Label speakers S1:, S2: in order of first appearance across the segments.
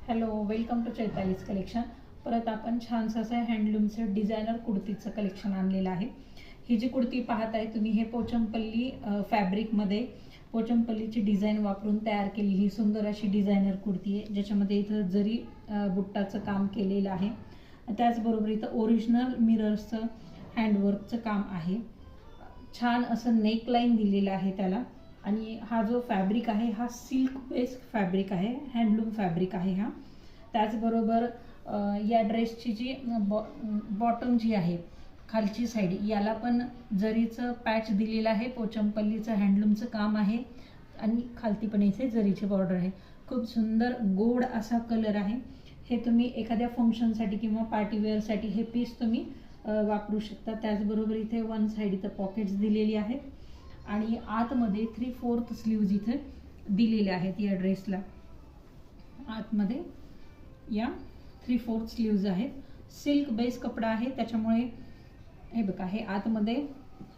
S1: Hello, welcome to चैतालीस collection. परत आपण छानसं असं हँडलूमचं डिझायनर कुर्तीचं कलेक्शन आणलेलं आहे। ही जी कुर्ती पाहत आहे तुम्ही, हे पोचमपल्ली फॅब्रिकमध्ये पोचमपल्लीची डिझाईन वापरून तयार केलेली ही सुंदर अशी डिझायनर कुर्ती आहे, ज्याच्यामध्ये इथं जरी बुट्टाचं काम केलेलं आहे। त्याचबरोबर इथं ओरिजिनल मिरर्सचं हँडवर्कचं काम आहे। छान असं नेकलाईन दिलेलं आहे त्याला। आणि हा जो फॅब्रिक आहे हा सिल्क बेस्ड फॅब्रिक आहे, हँडलूम फॅब्रिक आहे हा। त्याचबरोबर या ड्रेसची जी बॉटम जी आहे खालची साईड, याला पण जरीचं पॅच दिलेलं आहे, पोचमपल्लीचं हँडलूमचं काम आहे आणि खालती पण इथे जरीची बॉर्डर आहे। खूप सुंदर गोड असा कलर आहे। हे तुम्ही एखाद्या फंक्शनसाठी किंवा पार्टीवेअरसाठी हे पीस तुम्ही वापरू शकता। त्याचबरोबर इथे वन साईड इथं पॉकेट्स दिलेली आहेत आणि आतमध्ये 3/4 स्लीव्ज इथे दिलेले आहेत। या ड्रेसला आतमध्ये या 3/4 स्लीव्ज आहेत। सिल्क बेस कपडा आहे, त्याच्यामुळे हे बघा, हे आतमध्ये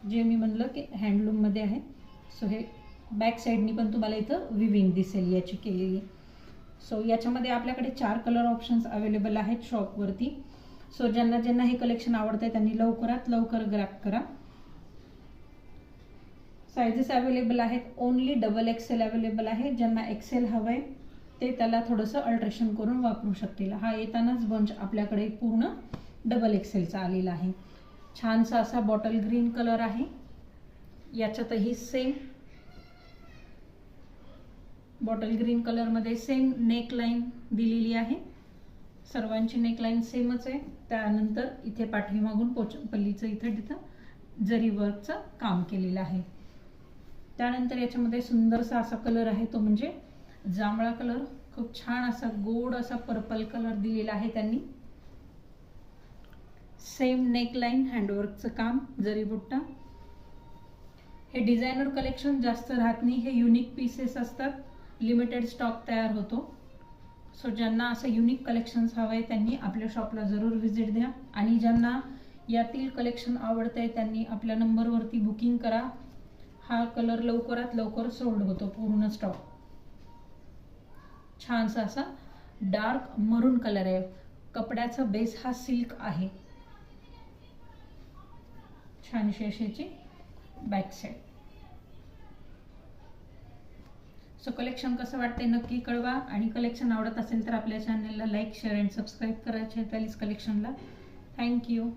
S1: जे मी म्हणलं की हँडलूममध्ये आहे। सो हे बॅक साईडनी पण तुम्हाला इथं विविंग दिसेल याची केलेली। सो याच्यामध्ये आपल्याकडे 4 कलर ऑप्शन्स अवेलेबल आहेत शॉपवरती। सो ज्यांना हे कलेक्शन आवडतंय त्यांनी लवकरात लवकर ग्रॅब करा। साइजेस अवेलेबल आहेत, ओनली XXL अवेलेबल आहे। ज्यांना एक्सेल हवंय ते त्याला थोडंसं अल्ट्रेशन करून वापरू शकतील। हा येतानाच बंच आपल्याकडे पूर्ण XXLचा आलेला आहे। छानसा असा बॉटल ग्रीन कलर आहे। याच्यातही सेम बॉटल ग्रीन कलरमध्ये सेम नेकलाईन दिलेली आहे। सर्वांची नेकलाईन सेमच आहे। त्यानंतर इथे पाठीमागून पोचमपल्लीचं तिथं जरी वर्कचं काम केलेलं आहे। त्यानंतर याच्यामध्ये सुंदरसा असा कलर आहे, तो म्हणजे जांभळा कलर। खूप छान असा गोड असा पर्पल कलर दिलेला आहे त्यांनी। सेम नेकलाईन, हँडवर्कचं काम, जरी बुट्टा। हे डिझायनर कलेक्शन जास्त राहत नाही, हे युनिक पीसेस असतात, लिमिटेड स्टॉक तयार होतो। सो ज्यांना असं युनिक कलेक्शन्स हवंय त्यांनी आपल्या शॉपला जरूर व्हिजिट द्या आणि ज्यांना यातील कलेक्शन आवडतंय त्यांनी आपल्या नंबरवरती बुकिंग करा। हा कलर लवकरात लवकर सोल्ड होतो, पूर्ण स्टॉक। छानसा असा डार्क मरून कलर आहे। कपड्याचा बेस हा सिल्क आहे। छानशी अशी बॅक साईड। सो कलेक्शन कसं वाटतंय नक्की कळवा आणि कलेक्शन आवडत असेल तर आपल्या चॅनलला लाईक, शेअर अँड सबस्क्राईब करा चैतालीस कलेक्शनला। थँक्यू।